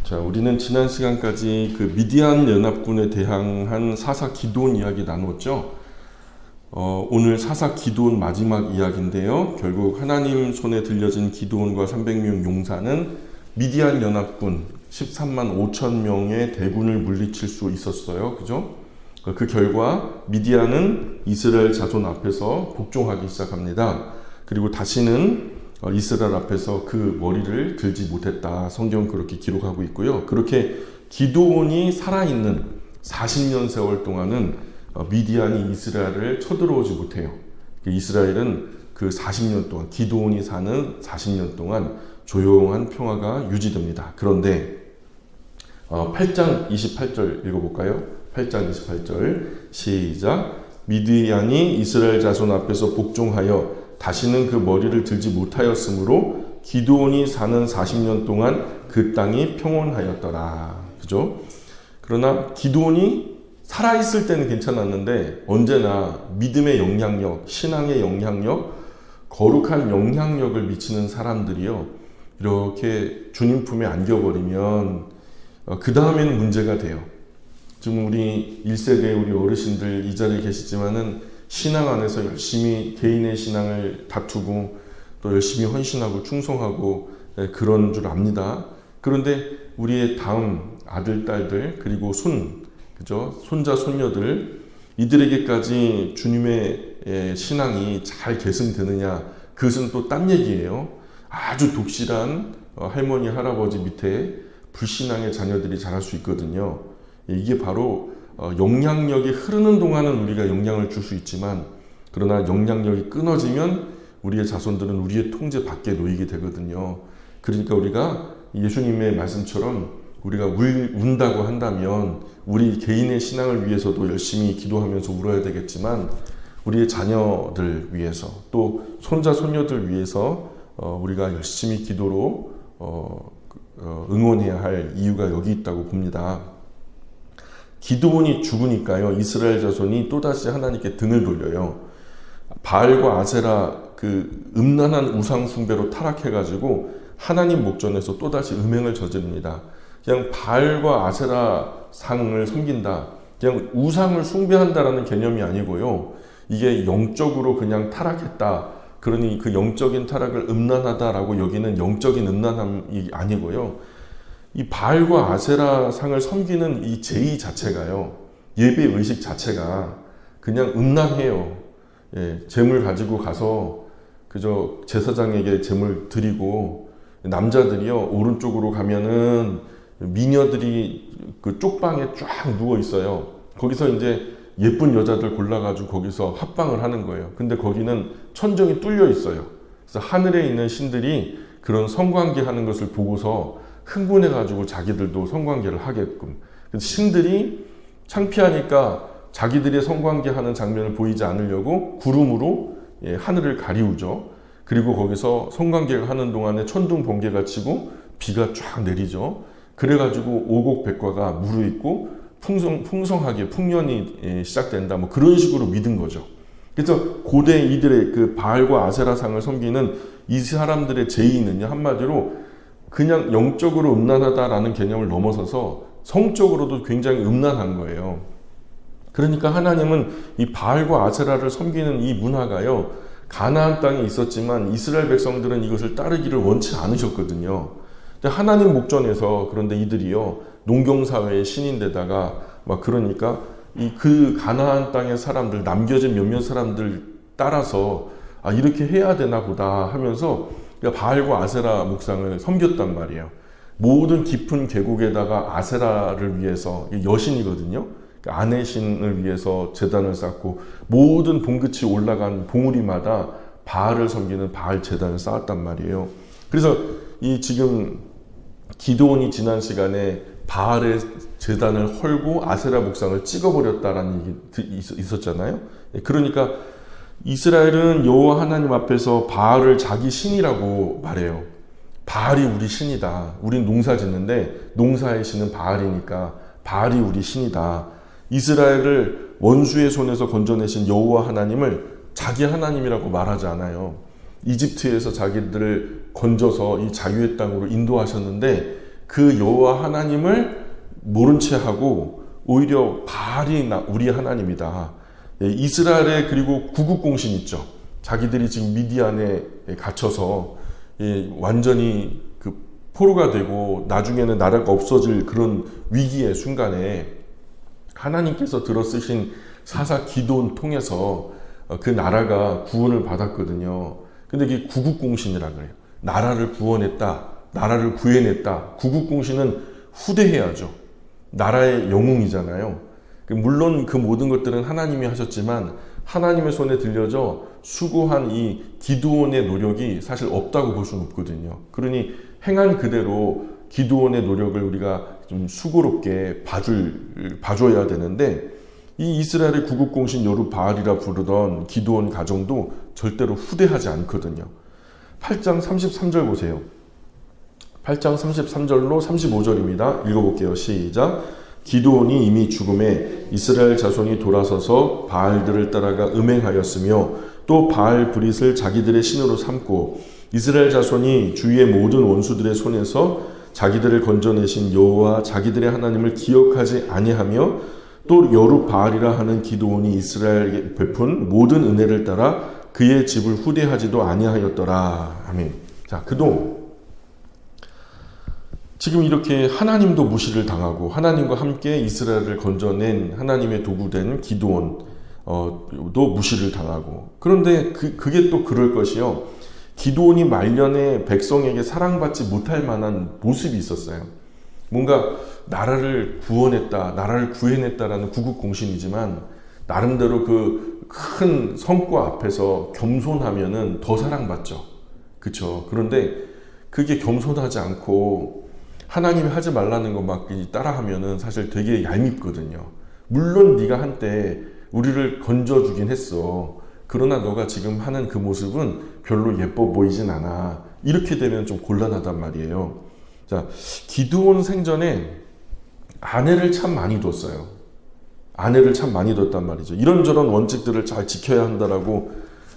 자, 우리는 지난 시간까지 그 미디안 연합군에 대항한 사사 기드온 이야기 나눴죠. 오늘 사사 기드온 마지막 이야기인데요. 결국 하나님 손에 들려진 기드온과 300명 용사는 미디안 연합군 13만 5천 명의 대군을 물리칠 수 있었어요. 그죠? 그 결과 미디안은 이스라엘 자손 앞에서 복종하기 시작합니다. 그리고 다시는 이스라엘 앞에서 그 머리를 들지 못했다. 성경은 그렇게 기록하고 있고요. 그렇게 기드온이 살아있는 40년 세월 동안은 미디안이 이스라엘을 쳐들어오지 못해요. 이스라엘은 그 40년 동안, 기드온이 사는 40년 동안 조용한 평화가 유지됩니다. 그런데 8장 28절 읽어볼까요? 8장 28절 시작. 미디안이 이스라엘 자손 앞에서 복종하여 다시는 그 머리를 들지 못하였으므로 기드온이 사는 40년 동안 그 땅이 평온하였더라. 그죠? 그러나 기드온이 살아있을 때는 괜찮았는데 언제나 믿음의 영향력, 신앙의 영향력, 거룩한 영향력을 미치는 사람들이요, 이렇게 주님 품에 안겨버리면 그 다음에는 문제가 돼요. 지금 우리 1세대 우리 어르신들 이 자리에 계시지만은 신앙 안에서 열심히 개인의 신앙을 다투고 또 열심히 헌신하고 충성하고 그런 줄 압니다. 그런데 우리의 다음 아들, 딸들 그리고 그죠? 손자, 손녀들 이들에게까지 주님의 신앙이 잘 계승되느냐, 그것은 또 딴 얘기예요. 아주 독실한 할머니, 할아버지 밑에 불신앙의 자녀들이 자랄 수 있거든요. 이게 바로 영향력이 흐르는 동안은 우리가 영향을 줄 수 있지만, 그러나 영향력이 끊어지면 우리의 자손들은 우리의 통제 밖에 놓이게 되거든요. 그러니까 우리가 예수님의 말씀처럼 우리가 운다고 한다면 우리 개인의 신앙을 위해서도 열심히 기도하면서 울어야 되겠지만, 우리의 자녀들 위해서 또 손자 손녀들 위해서 우리가 열심히 기도로 응원해야 할 이유가 여기 있다고 봅니다. 기드온이 죽으니까요, 이스라엘 자손이 또다시 하나님께 등을 돌려요. 바알과 아세라 그 음란한 우상 숭배로 타락해가지고 하나님 목전에서 또다시 음행을 저지릅니다. 그냥 바알과 아세라 상을 섬긴다, 그냥 우상을 숭배한다라는 개념이 아니고요, 이게 영적으로 그냥 타락했다, 그러니 그 영적인 타락을 음란하다라고 여기는 영적인 음란함이 아니고요, 이 바알과 아세라 상을 섬기는 이 제의 자체가요, 예배 의식 자체가 그냥 음란해요. 재물 가지고 가서 그저 제사장에게 재물 드리고, 남자들이요 오른쪽으로 가면은 미녀들이 그 쪽방에 쫙 누워 있어요. 거기서 이제 예쁜 여자들 골라가지고 거기서 합방을 하는 거예요. 근데 거기는 천정이 뚫려 있어요. 그래서 하늘에 있는 신들이 그런 성관계 하는 것을 보고서 흥분해가지고 자기들도 성관계를 하게끔, 그래서 신들이 창피하니까 자기들의 성관계 하는 장면을 보이지 않으려고 구름으로 하늘을 가리우죠. 그리고 거기서 성관계를 하는 동안에 천둥 번개가 치고 비가 쫙 내리죠. 그래가지고 오곡백과가 무르익고 풍성하게 풍년이 시작된다, 뭐 그런 식으로 믿은 거죠. 그래서 고대 이들의 그 바알과 아세라상을 섬기는 이 사람들의 제의는요, 한마디로 그냥 영적으로 음란하다라는 개념을 넘어서서 성적으로도 굉장히 음란한 거예요. 그러니까 하나님은 이 바알과 아세라를 섬기는 이 문화가요, 가나안 땅에 있었지만 이스라엘 백성들은 이것을 따르기를 원치 않으셨거든요. 하나님 목전에서, 그런데 이들이요 농경사회의 신인데다가 막 그러니까 그 가나안 땅의 사람들, 남겨진 몇몇 사람들 따라서 이렇게 해야 되나 보다 하면서 바알과 아세라 묵상을 섬겼단 말이에요. 모든 깊은 계곡에다가 아세라를 위해서, 여신이거든요, 아내 신을 위해서 제단을 쌓고 모든 봉긋이 올라간 봉우리마다 바알을 섬기는 바알 제단을 쌓았단 말이에요. 그래서 이 지금 기드온이 지난 시간에 바알의 제단을 헐고 아세라 묵상을 찍어버렸다라는 얘기 있었잖아요. 그러니까 이스라엘은 여호와 하나님 앞에서 바알을 자기 신이라고 말해요. 바알이 우리 신이다. 우린 농사 짓는데 농사의 신은 바알이니까 바알이 우리 신이다. 이스라엘을 원수의 손에서 건져내신 여호와 하나님을 자기 하나님이라고 말하지 않아요. 이집트에서 자기들을 건져서 이 자유의 땅으로 인도하셨는데 그 여호와 하나님을 모른 채 하고 오히려 바알이 우리 하나님이다. 이스라엘의 그리고 구국공신 있죠. 자기들이 지금 미디안에 갇혀서 완전히 그 포로가 되고 나중에는 나라가 없어질 그런 위기의 순간에 하나님께서 들어쓰신 사사 기도원 통해서 그 나라가 구원을 받았거든요. 근데 이게 구국공신이라 그래요. 나라를 구원했다, 나라를 구해냈다. 구국공신은 후대해야죠. 나라의 영웅이잖아요. 물론 그 모든 것들은 하나님이 하셨지만 하나님의 손에 들려져 수고한 이 기드온의 노력이 사실 없다고 볼 수는 없거든요. 그러니 행한 그대로 기드온의 노력을 우리가 좀 수고롭게 봐줘야 되는데, 이 이스라엘의 구국공신 여룻바알이라 부르던 기드온 가정도 절대로 후대하지 않거든요. 8장 33절 보세요. 8장 33절로 35절입니다. 읽어볼게요. 시작. 기드온이 이미 죽음에 이스라엘 자손이 돌아서서 바알들을 따라가 음행하였으며 또 바알 브릿을 자기들의 신으로 삼고 이스라엘 자손이 주위의 모든 원수들의 손에서 자기들을 건져내신 여호와 자기들의 하나님을 기억하지 아니하며 또 여룻바알이라 하는 기드온이 이스라엘에게 베푼 모든 은혜를 따라 그의 집을 후대하지도 아니하였더라. 아멘. 자, 그동 지금 이렇게 하나님도 무시를 당하고 하나님과 함께 이스라엘을 건져낸 하나님의 도구된 기드온도 무시를 당하고, 그런데 그게 또 그럴 것이요. 기드온이 말년에 백성에게 사랑받지 못할 만한 모습이 있었어요. 뭔가 나라를 구원했다, 나라를 구해냈다라는 구국공신이지만 나름대로 그 큰 성과 앞에서 겸손하면은 더 사랑받죠. 그렇죠? 그런데 그게 겸손하지 않고 하나님이 하지 말라는 거 막 따라하면은 사실 되게 얄밉거든요. 물론 네가 한때 우리를 건져주긴 했어. 그러나 너가 지금 하는 그 모습은 별로 예뻐 보이진 않아. 이렇게 되면 좀 곤란하단 말이에요. 자, 기드온 생전에 아내를 참 많이 뒀어요. 아내를 참 많이 뒀단 말이죠. 이런저런 원칙들을 잘 지켜야 한다라고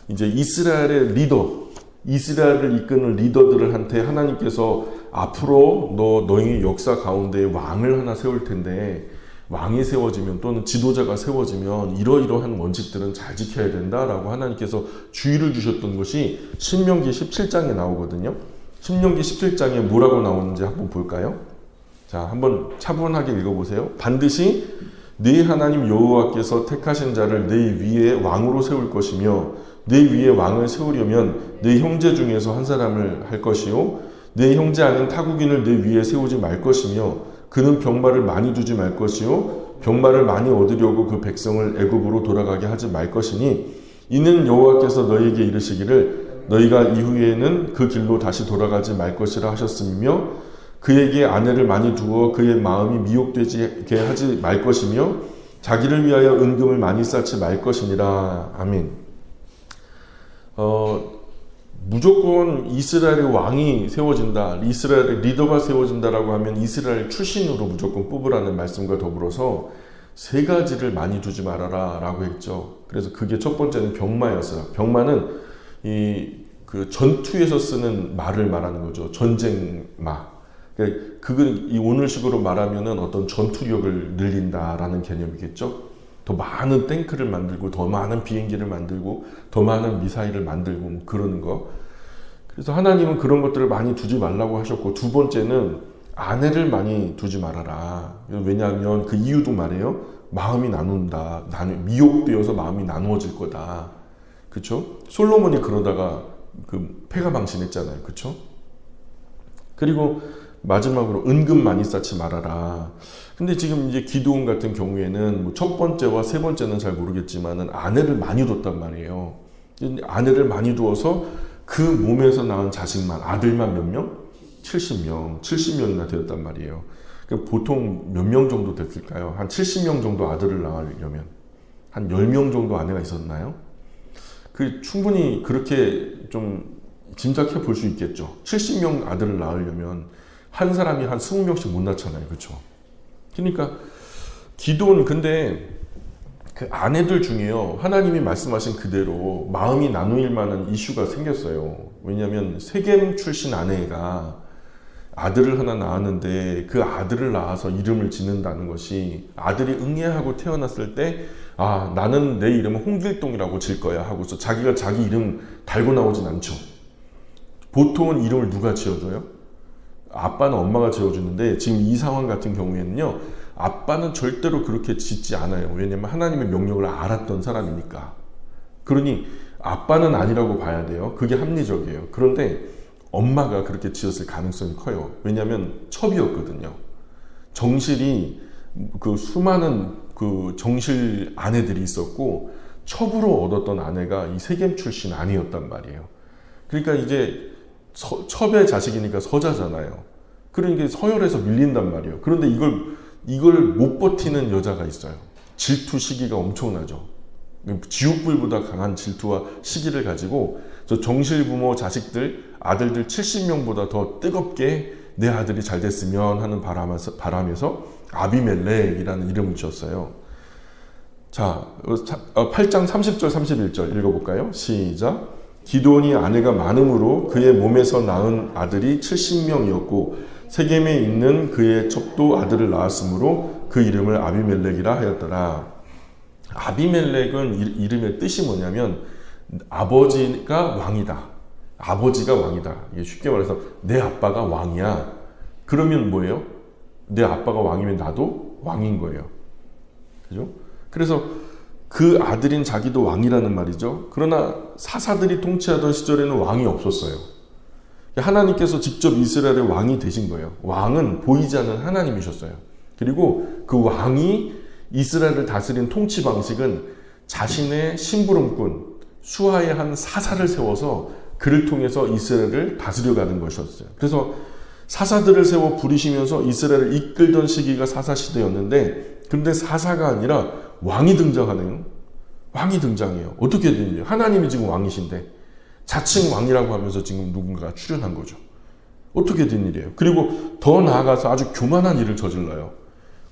이제 이스라엘의 리더, 이스라엘을 이끄는 리더들을 한테 하나님께서 앞으로 너희 역사 가운데 왕을 하나 세울 텐데 왕이 세워지면 또는 지도자가 세워지면 이러이러한 원칙들은 잘 지켜야 된다라고 하나님께서 주의를 주셨던 것이 신명기 17장에 나오거든요. 신명기 17장에 뭐라고 나오는지 한번 볼까요? 자, 한번 차분하게 읽어보세요. 반드시 네 하나님 여호와께서 택하신 자를 네 위에 왕으로 세울 것이며 네 위에 왕을 세우려면 네 형제 중에서 한 사람을 할 것이요 네 형제 아닌 타국인을 네 위에 세우지 말 것이며 그는 병마를 많이 두지 말 것이요 병마를 많이 얻으려고 그 백성을 애굽으로 돌아가게 하지 말 것이니 이는 여호와께서 너희에게 이르시기를 너희가 이후에는 그 길로 다시 돌아가지 말 것이라 하셨으며 그에게 아내를 많이 두어 그의 마음이 미혹되게 하지 말 것이며 자기를 위하여 은금을 많이 쌓지 말 것이니라. 아멘. 무조건 이스라엘의 왕이 세워진다, 이스라엘의 리더가 세워진다라고 하면 이스라엘 출신으로 무조건 뽑으라는 말씀과 더불어서 세 가지를 많이 두지 말아라 라고 했죠. 그래서 그게 첫 번째는 병마였어요. 병마는 그 전투에서 쓰는 말을 말하는 거죠. 전쟁마. 그건 이 오늘식으로 말하면은 어떤 전투력을 늘린다라는 개념이겠죠. 더 많은 탱크를 만들고 더 많은 비행기를 만들고 더 많은 미사일을 만들고 그러는 거. 그래서 하나님은 그런 것들을 많이 두지 말라고 하셨고, 두 번째는 아내를 많이 두지 말아라. 왜냐하면 그 이유도 말해요. 마음이 나눈다. 미혹되어서 마음이 나누어질 거다. 그렇죠? 솔로몬이 그러다가 그 패가 망신했잖아요. 그렇죠? 그리고 마지막으로 은금 많이 쌓지 말아라. 근데 지금 이제 기드온 같은 경우에는 뭐 첫 번째와 세 번째는 잘 모르겠지만은 아내를 많이 뒀단 말이에요. 아내를 많이 두어서 그 몸에서 낳은 자식만, 아들만 몇 명? 70명이나 되었단 말이에요. 그러니까 보통 몇 명 정도 됐을까요? 한 70명 정도 아들을 낳으려면 한 10명 정도 아내가 있었나요? 충분히 그렇게 좀 짐작해 볼 수 있겠죠. 70명 아들을 낳으려면 한 사람이 한 20명씩 못 낳잖아요. 그렇죠? 그러니까 기드온, 근데 그 아내들 중에요, 하나님이 말씀하신 그대로 마음이 나누일 만한 이슈가 생겼어요. 왜냐하면 세겜 출신 아내가 아들을 하나 낳았는데 그 아들을 낳아서 이름을 짓는다는 것이 아들이 응애하고 태어났을 때 아, 나는 내 이름은 홍길동이라고 질 거야 하고서 자기가 자기 이름 달고 나오진 않죠. 보통은 이름을 누가 지어줘요? 아빠는 엄마가 지어주는데 지금 이 상황 같은 경우에는요, 아빠는 절대로 그렇게 짓지 않아요. 왜냐면 하나님의 명령을 알았던 사람이니까. 그러니 아빠는 아니라고 봐야 돼요. 그게 합리적이에요. 그런데 엄마가 그렇게 지었을 가능성이 커요. 왜냐하면 첩이었거든요. 정실이 그 수많은 그 정실 아내들이 있었고 첩으로 얻었던 아내가 이 세겜 출신 아니었단 말이에요. 그러니까 이제 첩의 자식이니까 서자잖아요. 그러니까 서열에서 밀린단 말이에요. 그런데 이걸 못 버티는 여자가 있어요. 질투 시기가 엄청나죠. 지옥불보다 강한 질투와 시기를 가지고 저 정실 부모 자식들 아들들 70명보다 더 뜨겁게 내 아들이 잘 됐으면 하는 바람에서 아비멜렉이라는 이름을 지었어요. 자, 8장 30절 31절 읽어볼까요? 시작. 기드온이 아내가 많음으로 그의 몸에서 낳은 아들이 70명이었고 세겜에 있는 그의 첩도 아들을 낳았으므로 그 이름을 아비멜렉이라 하였더라. 아비멜렉은 이름의 뜻이 뭐냐면 아버지가 왕이다. 아버지가 왕이다. 이게 쉽게 말해서 내 아빠가 왕이야. 그러면 뭐예요? 내 아빠가 왕이면 나도 왕인 거예요. 그죠? 그래서 그 아들인 자기도 왕이라는 말이죠. 그러나 사사들이 통치하던 시절에는 왕이 없었어요. 하나님께서 직접 이스라엘의 왕이 되신 거예요. 왕은 보이지 않는 하나님이셨어요. 그리고 그 왕이 이스라엘을 다스린 통치 방식은 자신의 심부름꾼 수하의 한 사사를 세워서 그를 통해서 이스라엘을 다스려가는 것이었어요. 그래서 사사들을 세워 부리시면서 이스라엘을 이끌던 시기가 사사시대였는데, 그런데 사사가 아니라 왕이 등장하네요. 왕이 등장해요. 어떻게 된 일이에요? 하나님이 지금 왕이신데 자칭 왕이라고 하면서 지금 누군가가 출연한 거죠. 어떻게 된 일이에요? 그리고 더 나아가서 아주 교만한 일을 저질러요.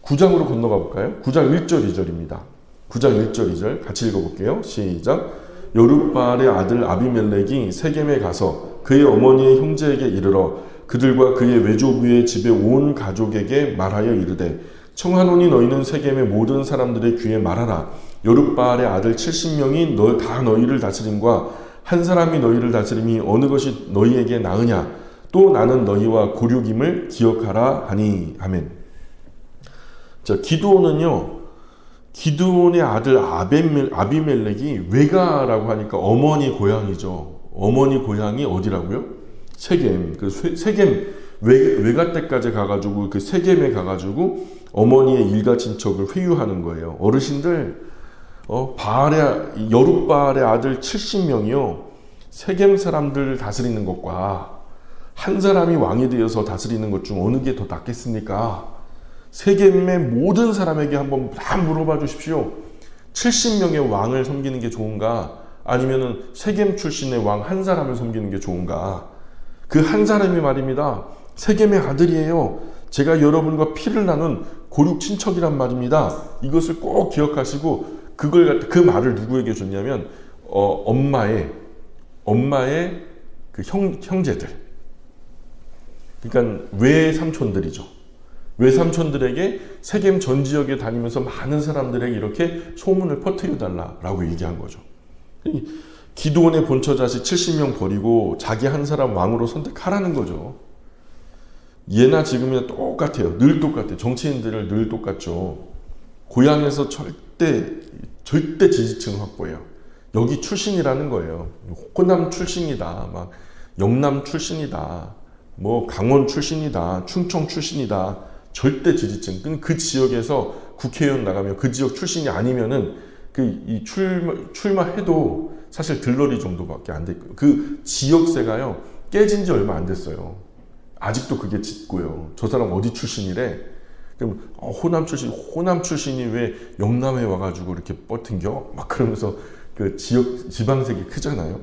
9장으로 건너가 볼까요? 9장 1절 2절입니다. 9장 1절 2절 같이 읽어볼게요. 시작. 여룻바알의 아들 아비멜렉이 세겜에 가서 그의 어머니의 형제에게 이르러 그들과 그의 외조부의 집에 온 가족에게 말하여 이르되 청하노니 너희는 세겜의 모든 사람들의 귀에 말하라. 여룻바알의 아들 70명이 다 너희를 다스림과 한 사람이 너희를 다스림이 어느 것이 너희에게 나으냐. 또 나는 너희와 고륙임을 기억하라 하니. 아멘. 자, 기드온의 아들 아비멜렉이 외가라고 하니까 어머니 고향이죠. 어머니 고향이 어디라고요? 세겜. 그 세겜 외가 때까지 가가지고 그 세겜에 가가지고 어머니의 일가 친척을 회유하는 거예요. 어르신들, 여룻바알의 아들 70명이요. 세겜 사람들을 다스리는 것과 한 사람이 왕이 되어서 다스리는 것 중 어느 게 더 낫겠습니까? 세겜의 모든 사람에게 한번 다 물어봐 주십시오. 70명의 왕을 섬기는 게 좋은가? 아니면은 세겜 출신의 왕 한 사람을 섬기는 게 좋은가? 그 한 사람이 말입니다. 세겜의 아들이에요. 제가 여러분과 피를 나눈 고륙 친척이란 말입니다. 이것을 꼭 기억하시고 그 말을 누구에게 줬냐면 엄마의 그 형제들. 그러니까 외삼촌들이죠. 외삼촌들에게 세겜 전 지역에 다니면서 많은 사람들에게 이렇게 소문을 퍼뜨려달라고 얘기한 거죠. 기드온의 본처 자식 70명 버리고 자기 한 사람 왕으로 선택하라는 거죠. 예나 지금이나 똑같아요. 늘 똑같아요. 정치인들을 늘 똑같죠. 고향에서 절대 지지층 확보해요. 여기 출신이라는 거예요. 호남 출신이다. 막 영남 출신이다. 뭐 강원 출신이다. 충청 출신이다. 절대 지지층. 그 지역에서 국회의원 나가면 그 지역 출신이 아니면은 출마해도 사실 들러리 정도밖에 안 됐고요. 그 지역세가요 깨진 지 얼마 안 됐어요. 아직도 그게 짙고요. 저 사람 어디 출신이래? 그럼 호남 출신이 왜 영남에 와가지고 이렇게 뻗팅겨? 막 그러면서 그 지방색이 크잖아요.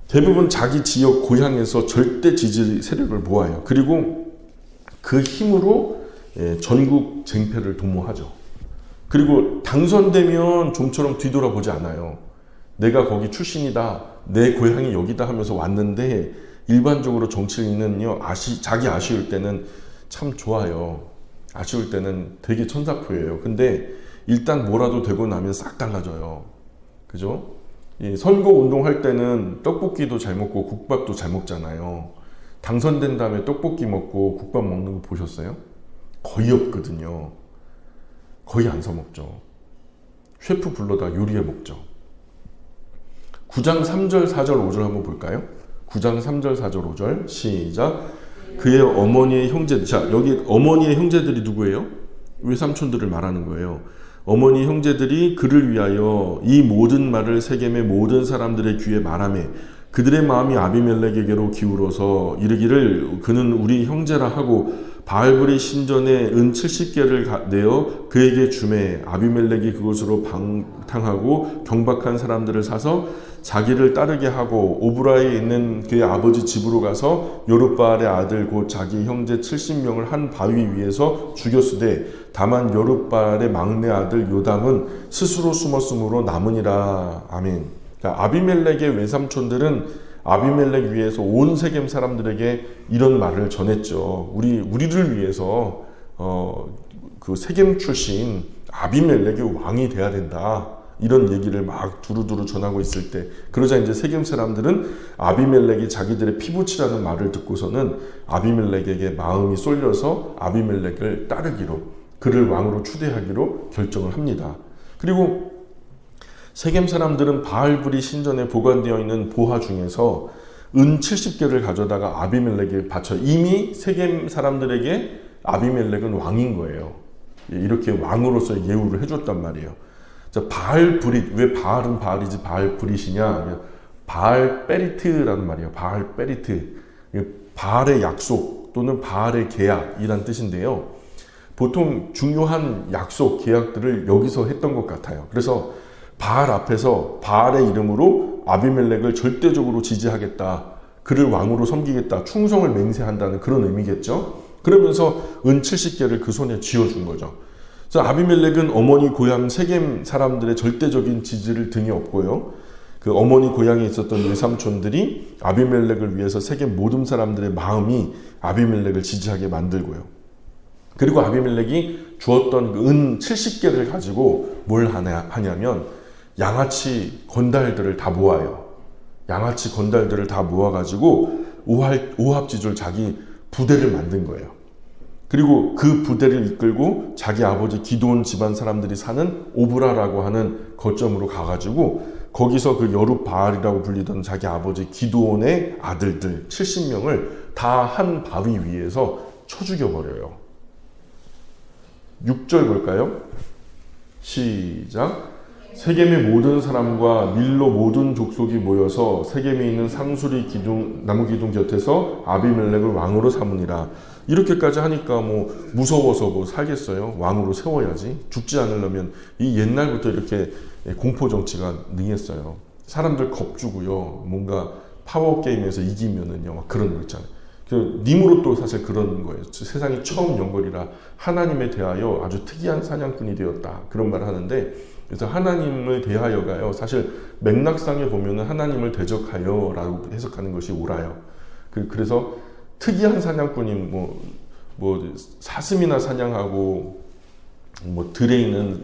대부분 자기 지역 고향에서 절대 지지 세력을 모아요. 그리고 그 힘으로 전국 쟁패를 도모하죠. 그리고 당선되면 좀처럼 뒤돌아보지 않아요. 내가 거기 출신이다, 내 고향이 여기다 하면서 왔는데 일반적으로 정치인은요, 자기 아쉬울 때는 참 좋아요. 아쉬울 때는 되게 천사표예요. 근데 일단 뭐라도 되고 나면 싹 달라져요. 그죠? 이 선거 운동할 때는 떡볶이도 잘 먹고 국밥도 잘 먹잖아요. 당선된 다음에 떡볶이 먹고 국밥 먹는 거 보셨어요? 거의 없거든요. 거의 안 사 먹죠. 셰프 불러다 요리해 먹죠. 9장 3절 4절 5절 한번 볼까요? 9장 3절 4절 5절 시작. 그의 어머니의 형제들, 자 여기 어머니의 형제들이 누구예요? 외삼촌들을 말하는 거예요. 어머니 형제들이 그를 위하여 이 모든 말을 세겜의 모든 사람들의 귀에 말하매 그들의 마음이 아비멜렉에게로 기울어서 이르기를 그는 우리 형제라 하고 바알브리 신전에 은 70개를 내어 그에게 주매 아비멜렉이 그것으로 방탕하고 경박한 사람들을 사서 자기를 따르게 하고 오브라에 있는 그의 아버지 집으로 가서 여룻바알의 아들 곧 자기 형제 70명을 한 바위 위에서 죽였으되 다만 여룻바알의 막내 아들 요담은 스스로 숨었으므로 남으니라. 아멘. 그러니까 아비멜렉의 외삼촌들은 아비멜렉 위해서 온 세겜 사람들에게 이런 말을 전했죠. 우리를 위해서 그 세겜 출신 아비멜렉이 왕이 돼야 된다. 이런 얘기를 막 두루두루 전하고 있을 때, 그러자 이제 세겜 사람들은 아비멜렉이 자기들의 피부치라는 말을 듣고서는 아비멜렉에게 마음이 쏠려서 아비멜렉을 따르기로, 그를 왕으로 추대하기로 결정을 합니다. 그리고 세겜 사람들은 바알브리 신전에 보관되어 있는 보화 중에서 은 70개를 가져다가 아비멜렉에 바쳐, 이미 세겜 사람들에게 아비멜렉은 왕인 거예요. 이렇게 왕으로서의 예우를 해줬단 말이에요. 자, 바알브릿, 왜 바알은 바알이지 바알브릿이냐? 바알베리트라는 말이에요. 바알베리트. 바알의 약속 또는 바알의 계약이란 뜻인데요. 보통 중요한 약속, 계약들을 여기서 했던 것 같아요. 그래서 바알 앞에서 바알의 이름으로 아비멜렉을 절대적으로 지지하겠다, 그를 왕으로 섬기겠다, 충성을 맹세한다는 그런 의미겠죠. 그러면서 은 70개를 그 손에 쥐어준 거죠. 그래서 아비멜렉은 어머니 고향 세겜 사람들의 절대적인 지지를 등에 업고요, 그 어머니 고향에 있었던 외삼촌들이 아비멜렉을 위해서 세겜 모든 사람들의 마음이 아비멜렉을 지지하게 만들고요. 그리고 아비멜렉이 주었던 그 은 70개를 가지고 뭘 하냐면 양아치 건달들을 다 모아요. 양아치 건달들을 다 모아가지고 오합지졸 자기 부대를 만든 거예요. 그리고 그 부대를 이끌고 자기 아버지 기드온 집안 사람들이 사는 오브라라고 하는 거점으로 가가지고 거기서 그 여룻바알이라고 불리던 자기 아버지 기드온의 아들들 70명을 다 한 바위 위에서 쳐 죽여버려요. 6절 볼까요? 시작. 세겜의 모든 사람과 밀로 모든 족속이 모여서 세겜에 있는 상수리 나무 기둥 곁에서 아비멜렉을 왕으로 삼으니라. 이렇게까지 하니까 뭐 무서워서 뭐 살겠어요? 왕으로 세워야지. 죽지 않으려면. 이 옛날부터 이렇게 공포 정치가 능했어요. 사람들 겁주고요. 뭔가 파워 게임에서 이기면은요, 막 그런 거 있잖아요. 니무롯도 사실 그런 거예요. 세상이 처음 연걸이라 하나님에 대하여 아주 특이한 사냥꾼이 되었다, 그런 말을 하는데, 그래서 하나님을 대하여가요, 사실 맥락상에 보면은 하나님을 대적하여 라고 해석하는 것이 옳아요. 그래서 특이한 사냥꾼이 뭐 사슴이나 사냥하고 뭐 들에 있는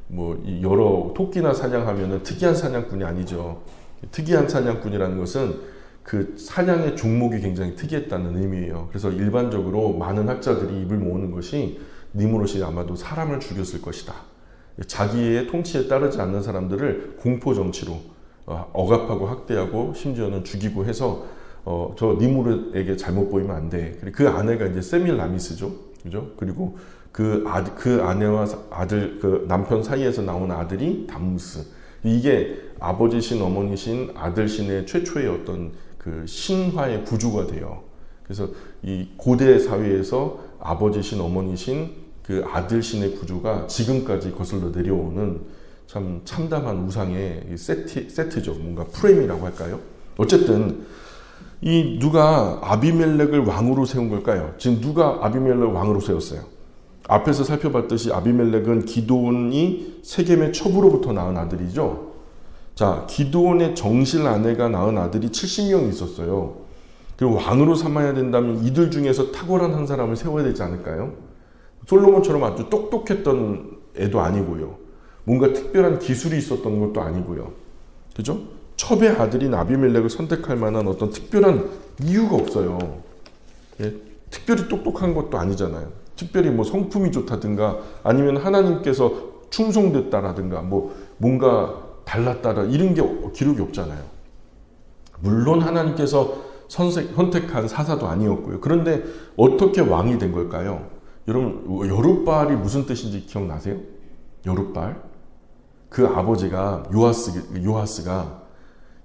뭐 여러 토끼나 사냥하면은 특이한 사냥꾼이 아니죠. 특이한 사냥꾼이라는 것은 그 사냥의 종목이 굉장히 특이했다는 의미예요. 그래서 일반적으로 많은 학자들이 입을 모으는 것이 니무롯이 아마도 사람을 죽였을 것이다. 자기의 통치에 따르지 않는 사람들을 공포 정치로 억압하고 학대하고 심지어는 죽이고 해서 저 니무롯에게 잘못 보이면 안 돼. 그 아내가 이제 세밀라미스죠, 그죠? 그리고 그 아내와 아들, 그 남편 사이에서 나온 아들이 담무스. 이게 아버지신 어머니신 아들신의 최초의 어떤 그 신화의 구조가 돼요. 그래서 이 고대 사회에서 아버지신 어머니신 그 아들신의 구조가 지금까지 거슬러 내려오는 참 참담한 우상의 세트죠. 뭔가 프레임이라고 할까요? 어쨌든 이 누가 아비멜렉을 왕으로 세운 걸까요? 지금 누가 아비멜렉을 왕으로 세웠어요? 앞에서 살펴봤듯이 아비멜렉은 기드온이 세겜의 첩으로부터 낳은 아들이죠. 자, 기드온의 정실 아내가 낳은 아들이 70명이 있었어요. 그리고 왕으로 삼아야 된다면 이들 중에서 탁월한 한 사람을 세워야 되지 않을까요? 솔로몬처럼 아주 똑똑했던 애도 아니고요. 뭔가 특별한 기술이 있었던 것도 아니고요. 그죠? 첩의 아들인 아비멜렉을 선택할 만한 어떤 특별한 이유가 없어요. 예? 특별히 똑똑한 것도 아니잖아요. 특별히 뭐 성품이 좋다든가 아니면 하나님께서 충성됐다라든가 뭐 뭔가 달랐다라 이런 게 기록이 없잖아요. 물론 하나님께서 선택한 사사도 아니었고요. 그런데 어떻게 왕이 된 걸까요? 여러분, 여룻바알이 무슨 뜻인지 기억나세요? 여룻바알? 그 아버지가 요아스가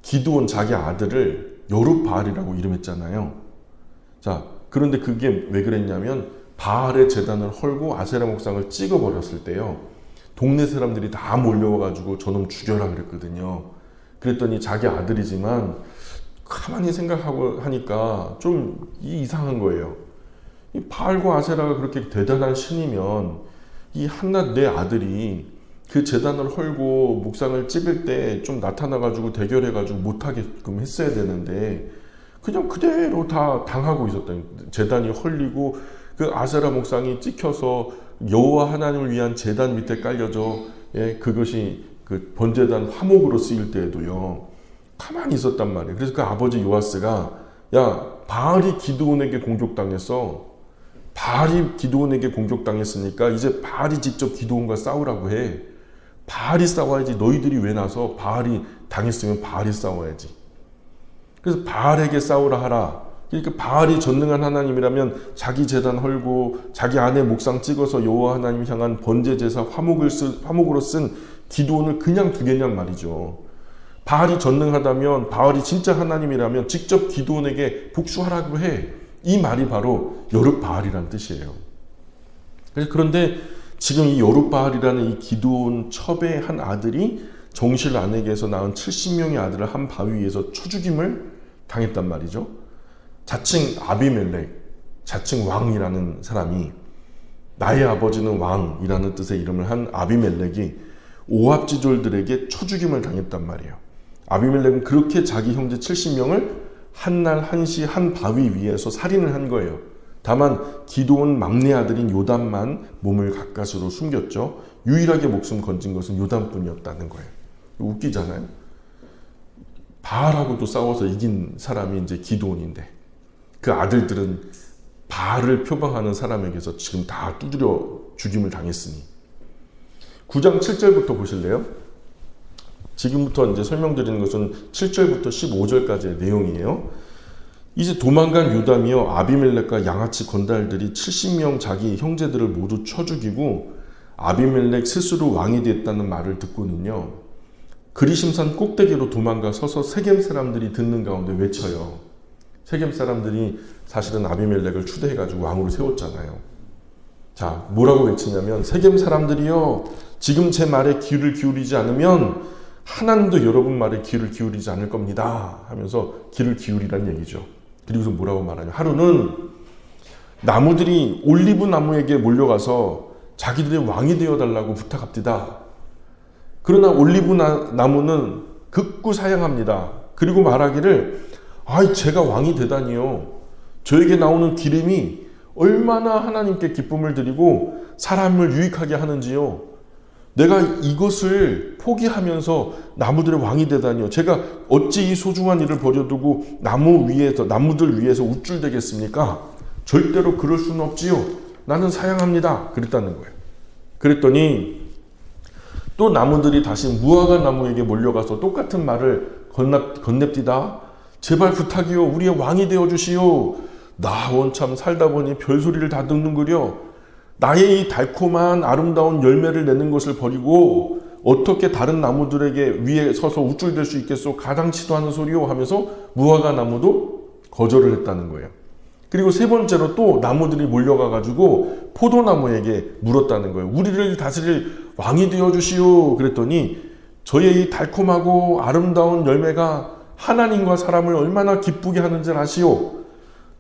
기드온 자기 아들을 여룻바알이라고 이름했잖아요. 자, 그런데 그게 왜 그랬냐면 바알의 제단을 헐고 아세라 목상을 찍어버렸을 때요. 동네 사람들이 다 몰려와가지고 저놈 죽여라 그랬거든요. 그랬더니 자기 아들이지만 가만히 생각하고 하니까 좀 이상한 거예요. 이 바알과 아세라가 그렇게 대단한 신이면 이 한낱 내 아들이 그 제단을 헐고 묵상을 찍을 때 좀 나타나가지고 대결해가지고 못하게끔 했어야 되는데 그냥 그대로 다 당하고 있었다. 제단이 헐리고 그 아세라 목상이 찍혀서 여호와 하나님을 위한 제단 밑에 깔려져 그것이 그 번제단 화목으로 쓰일 때에도요. 가만히 있었단 말이에요. 그래서 그 아버지 요아스가 야 바알이 기드온에게 공격당했어. 바알이 기드온에게 공격당했으니까 이제 바알이 직접 기드온과 싸우라고 해. 바알이 싸워야지. 너희들이 왜 나서 바알이 당했으면 바알이 싸워야지. 그래서 바알에게 싸우라 하라. 그러니까 바알이 전능한 하나님이라면 자기 제단 헐고 자기 아내 목상 찍어서 여호와 하나님 향한 번제 제사 화목으로 쓴 기드온을 그냥 두겠냔 말이죠. 바알이 전능하다면 바알이 진짜 하나님이라면 직접 기드온에게 복수하라고 해. 이 말이 바로 여룻바알이라는 뜻이에요. 그런데 지금 이 여룻바알이라는 이 기드온 첩의 한 아들이 정실 아내에게서 낳은 70명의 아들을 한 바위 위에서 쳐죽임을 당했단 말이죠. 자칭 아비멜렉, 자칭 왕이라는 사람이 나의 아버지는 왕이라는 뜻의 이름을 한 아비멜렉이 오합지졸들에게 쳐죽임을 당했단 말이에요. 아비멜렉은 그렇게 자기 형제 70명을 한날 한시 한 바위 위에서 살인을 한 거예요. 다만 기드온 막내 아들인 요담만 몸을 가까스로 숨겼죠. 유일하게 목숨 건진 것은 요담뿐이었다는 거예요. 웃기잖아요. 바알하고도 싸워서 이긴 사람이 이제 기드온인데 그 아들들은 바알을 표방하는 사람에게서 지금 다 두드려 죽임을 당했으니 9장 7절부터 보실래요? 지금부터 이제 설명드리는 것은 7절부터 15절까지의 내용이에요. 이제 도망간 요담이요 아비멜렉과 양아치 건달들이 70명 자기 형제들을 모두 쳐 죽이고 아비멜렉 스스로 왕이 됐다는 말을 듣고는요 그리심산 꼭대기로 도망가 서서 세겜 사람들이 듣는 가운데 외쳐요. 세겜 사람들이 사실은 아비멜렉을 추대해가지고 왕으로 세웠잖아요. 자, 뭐라고 외치냐면 세겜 사람들이요 지금 제 말에 귀를 기울이지 않으면 하나님도 여러분 말에 귀를 기울이지 않을 겁니다 하면서 귀를 기울이라는 얘기죠. 그리고서 뭐라고 말하냐. 하루는 나무들이 올리브 나무에게 몰려가서 자기들의 왕이 되어달라고 부탁합니다. 그러나 올리브 나무는 극구 사양합니다. 그리고 말하기를 아이 제가 왕이 되다니요. 저에게 나오는 기름이 얼마나 하나님께 기쁨을 드리고 사람을 유익하게 하는지요. 내가 이것을 포기하면서 나무들의 왕이 되다니요. 제가 어찌 이 소중한 일을 버려두고 나무들 위에서 우쭐대겠습니까? 절대로 그럴 수는 없지요. 나는 사양합니다. 그랬다는 거예요. 그랬더니 또 나무들이 다시 무화과 나무에게 몰려가서 똑같은 말을 건넵디다. 제발 부탁이요. 우리의 왕이 되어주시오. 나 원참 살다 보니 별소리를 다 듣는구려. 나의 이 달콤한 아름다운 열매를 내는 것을 버리고 어떻게 다른 나무들에게 위에 서서 우쭐댈 수 있겠소. 가당치도 않은 소리요 하면서 무화과 나무도 거절을 했다는 거예요. 그리고 세 번째로 또 나무들이 몰려가가지고 포도나무에게 물었다는 거예요. 우리를 다스릴 왕이 되어주시오. 그랬더니 저의 이 달콤하고 아름다운 열매가 하나님과 사람을 얼마나 기쁘게 하는지 아시오.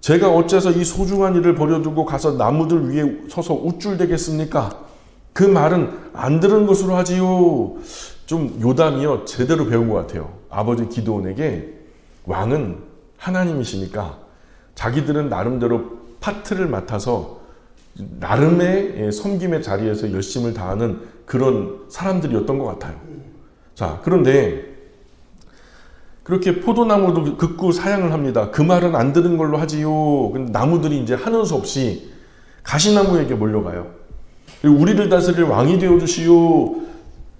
제가 어째서 이 소중한 일을 버려두고 가서 나무들 위에 서서 우쭐대겠습니까? 그 말은 안 들은 것으로 하지요. 좀 요담이요 제대로 배운 것 같아요. 아버지 기드온에게 왕은 하나님이시니까 자기들은 나름대로 파트를 맡아서 나름의 섬김의 자리에서 열심을 다하는 그런 사람들이었던 것 같아요. 자, 그런데 그렇게 포도나무도 긋고 사양을 합니다. 그 말은 안 들은 걸로 하지요. 근데 나무들이 이제 하는 수 없이 가시나무에게 몰려가요. 우리를 다스릴 왕이 되어주시오.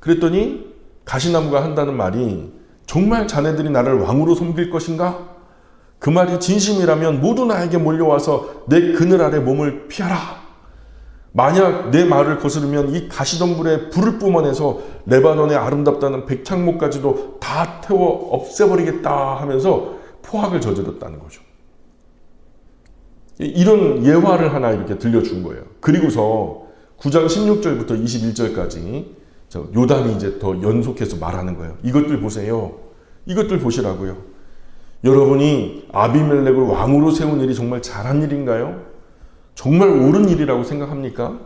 그랬더니 가시나무가 한다는 말이, 정말 자네들이 나를 왕으로 섬길 것인가? 그 말이 진심이라면 모두 나에게 몰려와서 내 그늘 아래 몸을 피하라. 만약 내 말을 거스르면 이 가시덤불에 불을 뿜어내서 레바논의 아름답다는 백창목까지도 다 태워 없애버리겠다 하면서 포악을 저질렀다는 거죠. 이런 예화를 하나 이렇게 들려준 거예요. 그리고서 9장 16절부터 21절까지 요담이 이제 더 연속해서 말하는 거예요. 이것들 보세요. 이것들 보시라고요. 여러분이 아비멜렉을 왕으로 세운 일이 정말 잘한 일인가요? 정말 옳은 일이라고 생각합니까?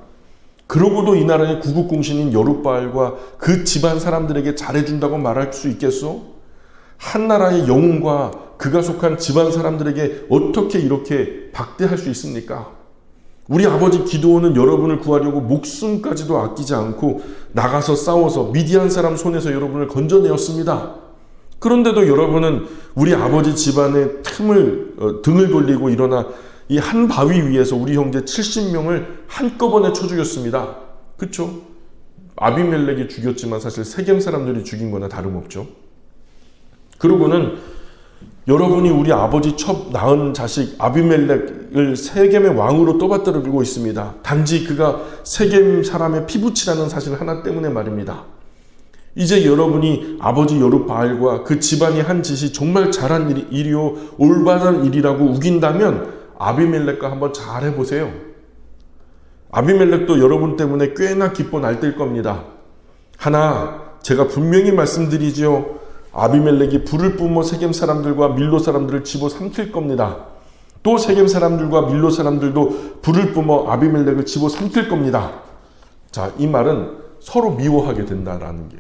그러고도 이 나라의 구국공신인 여룻바알과 그 집안 사람들에게 잘해준다고 말할 수 있겠소? 한 나라의 영웅과 그가 속한 집안 사람들에게 어떻게 이렇게 박대할 수 있습니까? 우리 아버지 기드온은 여러분을 구하려고 목숨까지도 아끼지 않고 나가서 싸워서 미디안 사람 손에서 여러분을 건져내었습니다. 그런데도 여러분은 우리 아버지 집안의 등을 돌리고 일어나 이 한 바위 위에서 우리 형제 70명을 한꺼번에 쳐 죽였습니다. 그렇죠? 아비멜렉이 죽였지만 사실 세겜 사람들이 죽인 거나 다름없죠. 그러고는 여러분이 우리 아버지 첫 낳은 자식 아비멜렉을 세겜의 왕으로 떠받들고 있습니다. 단지 그가 세겜 사람의 피부치라는 사실 하나 때문에 말입니다. 이제 여러분이 아버지 여룻바알과 그 집안이 한 짓이 정말 잘한 일이요 올바른 일이라고 우긴다면 아비멜렉과 한번 잘 해보세요. 아비멜렉도 여러분 때문에 꽤나 기뻐 날뛸 겁니다. 하나 제가 분명히 말씀드리지요. 아비멜렉이 불을 뿜어 세겜 사람들과 밀로 사람들을 집어삼킬 겁니다. 또 세겜 사람들과 밀로 사람들도 불을 뿜어 아비멜렉을 집어삼킬 겁니다. 자, 이 말은 서로 미워하게 된다라는 게.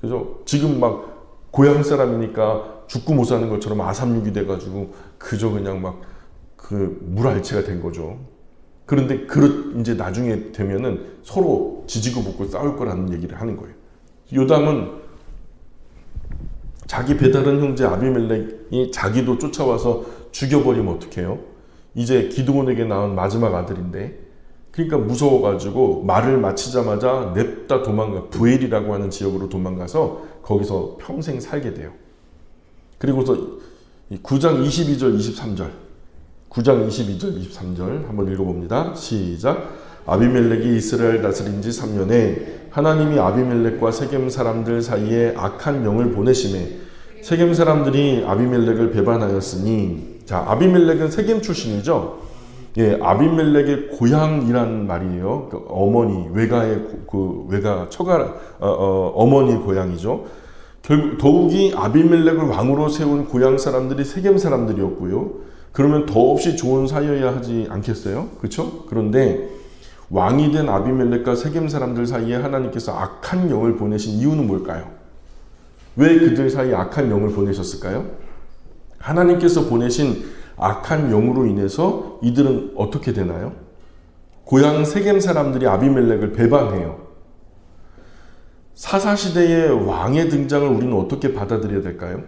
그래서 지금 막 고향 사람이니까 죽고 못 사는 것처럼 아삼육이 돼가지고 그저 그냥 막 그 물알치가 된 거죠. 그런데 이제 나중에 되면은 서로 지지고 볶고 싸울 거라는 얘기를 하는 거예요. 요담은 자기 배다른 형제 아비멜렉이 자기도 쫓아와서 죽여버리면 어떡해요? 이제 기드온에게 낳은 마지막 아들인데, 그러니까 무서워가지고 말을 마치자마자 냅다 부엘이라고 하는 지역으로 도망가서 거기서 평생 살게 돼요. 그리고서 9장 22절 23절 9장 22절 23절 한번 읽어봅니다. 시작. 아비멜렉이 이스라엘 다스린 지 3년에 하나님이 아비멜렉과 세겜 사람들 사이에 악한 영을 보내심에 세겜 사람들이 아비멜렉을 배반하였으니, 자, 아비멜렉은 세겜 출신이죠. 예, 아비멜렉의 고향이란 말이에요. 그 어머니, 어머니 고향이죠. 결국 더욱이 아비멜렉을 왕으로 세운 고향 사람들이 세겜 사람들이었고요. 그러면 더없이 좋은 사이여야 하지 않겠어요? 그렇죠? 그런데 왕이 된 아비멜렉과 세겜 사람들 사이에 하나님께서 악한 영을 보내신 이유는 뭘까요? 왜 그들 사이에 악한 영을 보내셨을까요? 하나님께서 보내신 악한 영으로 인해서 이들은 어떻게 되나요? 고향 세겜 사람들이 아비멜렉을 배반해요. 사사시대의 왕의 등장을 우리는 어떻게 받아들여야 될까요?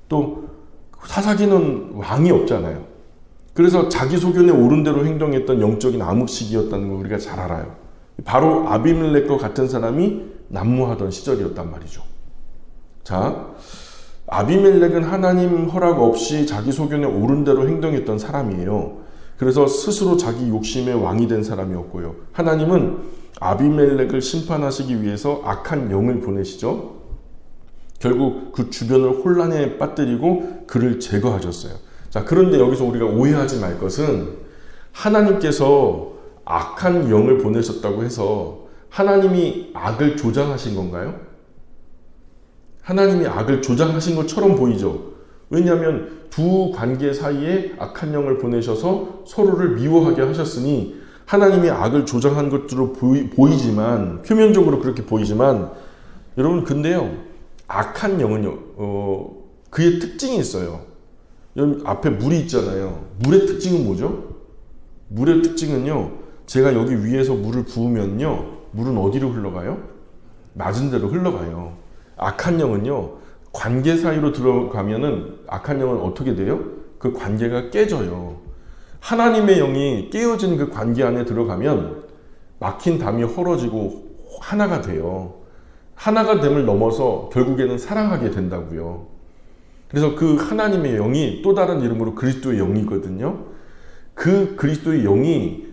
또 사사기는 왕이 없잖아요. 그래서 자기 소견에 옳은 대로 행동했던 영적인 암흑시기였다는 걸 우리가 잘 알아요. 바로 아비멜렉과 같은 사람이 난무하던 시절이었단 말이죠. 자, 아비멜렉은 하나님 허락 없이 자기 소견에 옳은 대로 행동했던 사람이에요. 그래서 스스로 자기 욕심의 왕이 된 사람이었고요. 하나님은 아비멜렉을 심판하시기 위해서 악한 영을 보내시죠. 결국 그 주변을 혼란에 빠뜨리고 그를 제거하셨어요. 자, 그런데 여기서 우리가 오해하지 말 것은 하나님께서 악한 영을 보내셨다고 해서 하나님이 악을 조장하신 건가요? 하나님이 악을 조장하신 것처럼 보이죠. 왜냐하면 두 관계 사이에 악한 영을 보내셔서 서로를 미워하게 하셨으니 하나님이 악을 조장한 것으로 보이지만, 표면적으로 그렇게 보이지만, 여러분 근데요, 악한 영은요, 그의 특징이 있어요. 여기 앞에 물이 있잖아요. 물의 특징은 뭐죠? 물의 특징은요, 제가 여기 위에서 물을 부으면요, 물은 어디로 흘러가요? 맞은 대로 흘러가요. 악한 영은요, 관계 사이로 들어가면은 악한 영은 어떻게 돼요? 그 관계가 깨져요. 하나님의 영이 깨어진 그 관계 안에 들어가면 막힌 담이 헐어지고 하나가 돼요. 하나가 됨을 넘어서 결국에는 사랑하게 된다고요. 그래서 그 하나님의 영이 또 다른 이름으로 그리스도의 영이거든요. 그 그리스도의 영이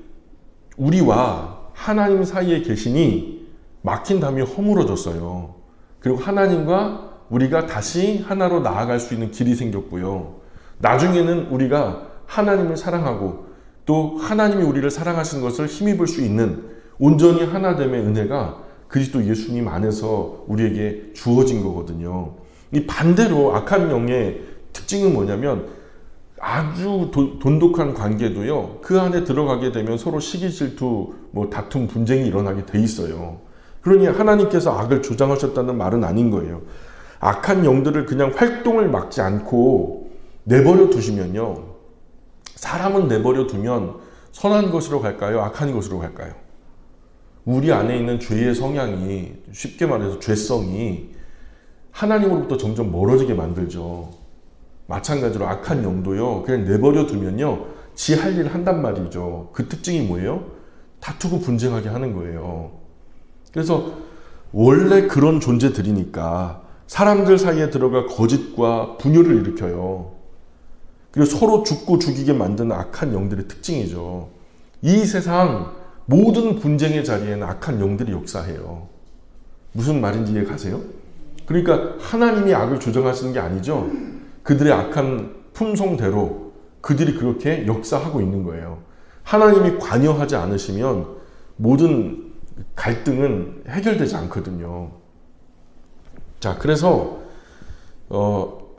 우리와 하나님 사이에 계시니 막힌 담이 허물어졌어요. 그리고 하나님과 우리가 다시 하나로 나아갈 수 있는 길이 생겼고요. 나중에는 우리가 하나님을 사랑하고 또 하나님이 우리를 사랑하신 것을 힘입을 수 있는 온전히 하나됨의 은혜가 그리스도 예수님 안에서 우리에게 주어진 거거든요. 이 반대로 악한 영의 특징은 뭐냐면 아주 돈독한 관계도요, 그 안에 들어가게 되면 서로 시기 질투, 다툼, 분쟁이 일어나게 돼 있어요. 그러니 하나님께서 악을 조장하셨다는 말은 아닌 거예요. 악한 영들을 그냥 활동을 막지 않고 내버려 두시면요, 사람은 내버려 두면 선한 것으로 갈까요? 악한 것으로 갈까요? 우리 안에 있는 죄의 성향이, 쉽게 말해서 죄성이 하나님으로부터 점점 멀어지게 만들죠. 마찬가지로 악한 영도요, 그냥 내버려 두면요, 지 할 일 한단 말이죠. 그 특징이 뭐예요? 다투고 분쟁하게 하는 거예요. 그래서 원래 그런 존재들이니까 사람들 사이에 들어가 거짓과 분열을 일으켜요. 그리고 서로 죽고 죽이게 만드는 악한 영들의 특징이죠. 이 세상 모든 분쟁의 자리에는 악한 영들이 역사해요. 무슨 말인지 이해 가세요? 그러니까 하나님이 악을 조정하시는 게 아니죠. 그들의 악한 품성대로 그들이 그렇게 역사하고 있는 거예요. 하나님이 관여하지 않으시면 모든 갈등은 해결되지 않거든요. 자, 그래서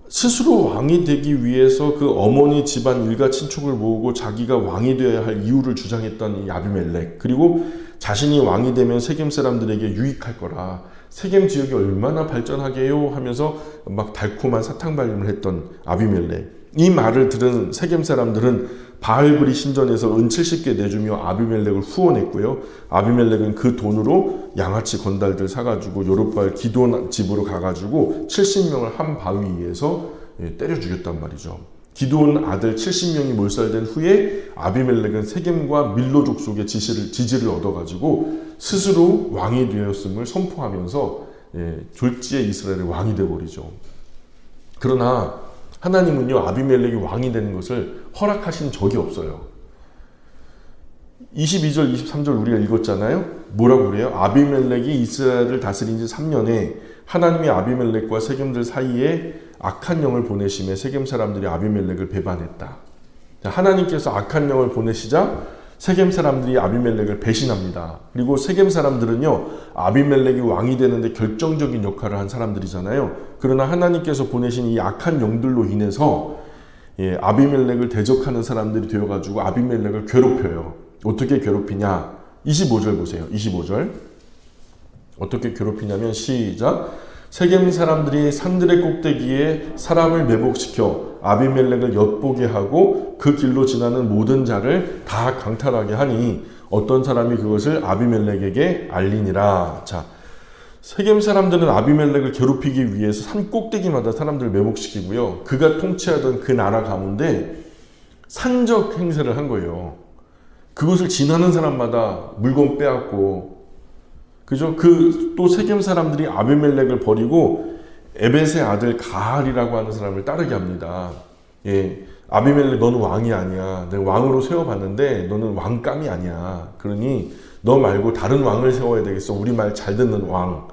스스로 왕이 되기 위해서 그 어머니 집안 일가 친척을 모으고 자기가 왕이 되어야 할 이유를 주장했던 이 아비멜렉, 그리고 자신이 왕이 되면 세겜 사람들에게 유익할 거라, 세겜 지역이 얼마나 발전하게요 하면서 막 달콤한 사탕발림을 했던 아비멜렉, 이 말을 들은 세겜 사람들은 바알브리 신전에서 은 70개 내주며 아비멜렉을 후원했고요. 아비멜렉은 그 돈으로 양아치 건달들 사가지고 요롯바알 기드온 집으로 가가지고 70명을 한 바위 위에서 때려 죽였단 말이죠. 기드온 아들 70명이 몰살된 후에 아비멜렉은 세겜과 밀로 족속의 지지를 얻어가지고 스스로 왕이 되었음을 선포하면서 졸지에 이스라엘의 왕이 되어버리죠. 그러나 하나님은요, 아비멜렉이 왕이 되는 것을 허락하신 적이 없어요. 22절, 23절 우리가 읽었잖아요. 뭐라고 그래요? 아비멜렉이 이스라엘을 다스린 지 3년에 하나님이 아비멜렉과 세겜들 사이에 악한 영을 보내심에 세겜 사람들이 아비멜렉을 배반했다. 하나님께서 악한 영을 보내시자 세겜 사람들이 아비멜렉을 배신합니다. 그리고 세겜 사람들은요, 아비멜렉이 왕이 되는데 결정적인 역할을 한 사람들이잖아요. 그러나 하나님께서 보내신 이 악한 영들로 인해서 아비멜렉을 대적하는 사람들이 되어가지고 아비멜렉을 괴롭혀요. 어떻게 괴롭히냐? 25절 보세요. 25절. 어떻게 괴롭히냐면 시작. 세겜 사람들이 산들의 꼭대기에 사람을 매복시켜 아비멜렉을 엿보게 하고 그 길로 지나는 모든 자를 다 강탈하게 하니 어떤 사람이 그것을 아비멜렉에게 알리니라. 자, 세겜 사람들은 아비멜렉을 괴롭히기 위해서 산 꼭대기마다 사람들을 매복시키고요. 그가 통치하던 그 나라 가운데 산적 행세를 한 거예요. 그것을 지나는 사람마다 물건 빼앗고, 그죠? 또 세겜 사람들이 아비멜렉을 버리고 에벳의 아들 가알이라고 하는 사람을 따르게 합니다. 아비멜렉, 너는 왕이 아니야. 내가 왕으로 세워봤는데 너는 왕감이 아니야. 그러니 너 말고 다른 왕을 세워야 되겠어. 우리 말 잘 듣는 왕.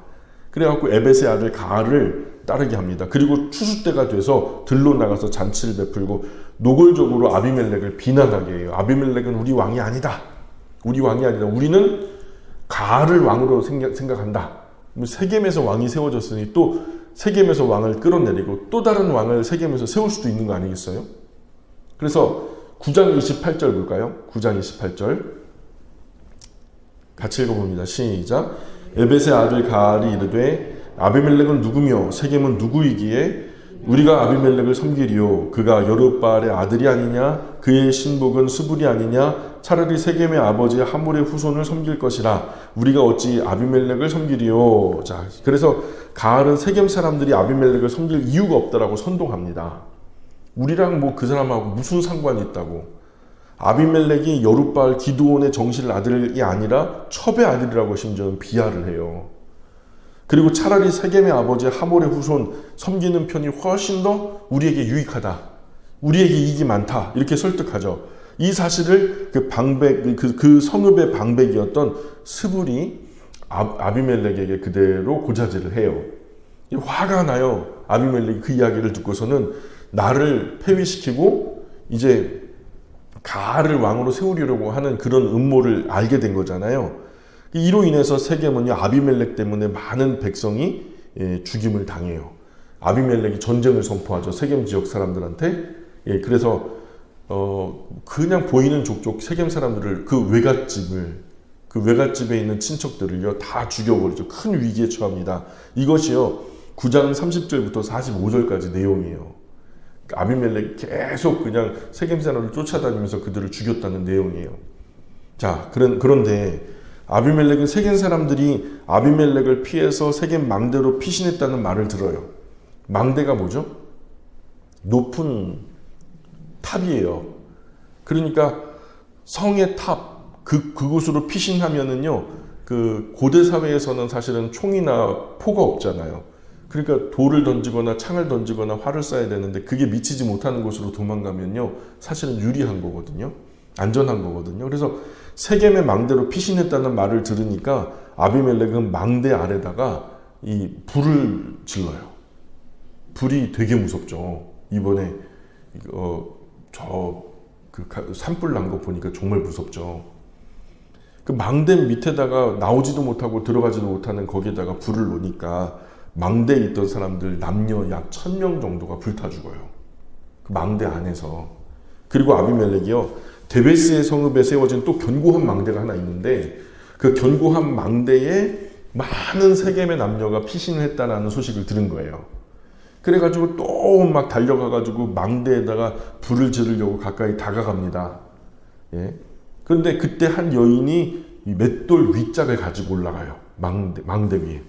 그래갖고 에벳의 아들 가알을 따르게 합니다. 그리고 추수 때가 돼서 들로 나가서 잔치를 베풀고 노골적으로 아비멜렉을 비난하게 해요. 아비멜렉은 우리 왕이 아니다. 우리 왕이 아니다. 우리는 가알을 왕으로 생각한다. 세겜에서 왕이 세워졌으니 또 세겜에서 왕을 끌어내리고 또 다른 왕을 세겜에서 세울 수도 있는 거 아니겠어요? 그래서 9장 28절 볼까요? 9장 28절 같이 읽어봅니다. 시작. 에벳의 아들 가알이 이르되 아비멜렉은 누구며 세겜은 누구이기에 우리가 아비멜렉을 섬기리요 그가 여룻바알의 아들이 아니냐 그의 신복은 스불이 아니냐 차라리 세겜의 아버지 하몰의 후손을 섬길 것이라 우리가 어찌 아비멜렉을 섬기리요. 자, 그래서 가알은 세겜 사람들이 아비멜렉을 섬길 이유가 없다라고 선동합니다. 우리랑 뭐 그 사람하고 무슨 상관이 있다고. 아비멜렉이 여룻바알 기드온의 정실 아들이 아니라 첩의 아들이라고 심지어 비하를 해요. 그리고 차라리 세겜의 아버지 하몰의 후손 섬기는 편이 훨씬 더 우리에게 유익하다. 우리에게 이익이 많다. 이렇게 설득하죠. 이 사실을 그 성읍의 방백이었던 스불이 아비멜렉에게 그대로 고자질을 해요. 화가 나요. 아비멜렉이 그 이야기를 듣고서는 나를 폐위시키고 이제 가알을 왕으로 세우려고 하는 그런 음모를 알게 된 거잖아요. 이로 인해서 세겜은요 아비멜렉 때문에 많은 백성이 죽임을 당해요. 아비멜렉이 전쟁을 선포하죠. 세겜 지역 사람들한테. 그래서 그냥 보이는 족족 세겜 사람들을 그 외갓집에 있는 친척들을요 다 죽여버리죠. 큰 위기에 처합니다. 이것이요 9장 30절부터 45절까지 내용이에요. 아비멜렉이 계속 그냥 세겜 사람을 쫓아다니면서 그들을 죽였다는 내용이에요. 자, 그런데 아비멜렉은 세겜 사람들이 아비멜렉을 피해서 세겜 망대로 피신했다는 말을 들어요. 망대가 뭐죠? 높은 탑이에요. 그러니까 성의 탑, 그곳으로 피신하면은요, 그 고대 사회에서는 사실은 총이나 포가 없잖아요. 그러니까 돌을 던지거나 창을 던지거나 활을 쏴야 되는데 그게 미치지 못하는 곳으로 도망가면요, 사실은 유리한 거거든요. 안전한 거거든요. 그래서 세겜의 망대로 피신했다는 말을 들으니까 아비멜렉은 망대 아래다가 이 불을 질러요. 불이 되게 무섭죠. 이번에 산불 난 거 보니까 정말 무섭죠. 그 망대 밑에다가 나오지도 못하고 들어가지도 못하는 거기에다가 불을 놓으니까 망대에 있던 사람들 남녀 약 1000명 정도가 불타 죽어요. 그 망대 안에서. 그리고 아비멜렉이요 데베스의 성읍에 세워진 또 견고한 망대가 하나 있는데 그 견고한 망대에 많은 세겜의 남녀가 피신을 했다는 소식을 들은 거예요. 그래가지고 또 막 달려가가지고 망대에다가 불을 지르려고 가까이 다가갑니다. 예. 그런데 그때 한 여인이 이 맷돌 윗짝을 가지고 올라가요. 망대 위에.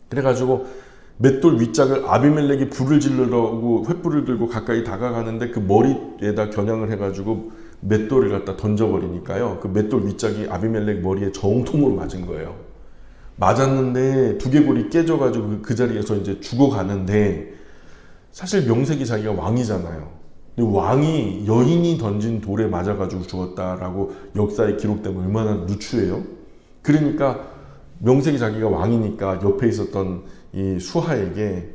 그래가지고 맷돌 윗짝을 아비멜렉이 불을 지르려고 횃불을 들고 가까이 다가가는데 그 머리에다 겨냥을 해가지고 맷돌을 갖다 던져버리니까요. 그 맷돌 윗짝이 아비멜렉 머리에 정통으로 맞은 거예요. 맞았는데 두개골이 깨져가지고 그 자리에서 이제 죽어가는데 사실 명색이 자기가 왕이잖아요. 근데 왕이 여인이 던진 돌에 맞아가지고 죽었다라고 역사에 기록되면 얼마나 누추해요. 그러니까 명색이 자기가 왕이니까 옆에 있었던 이 수하에게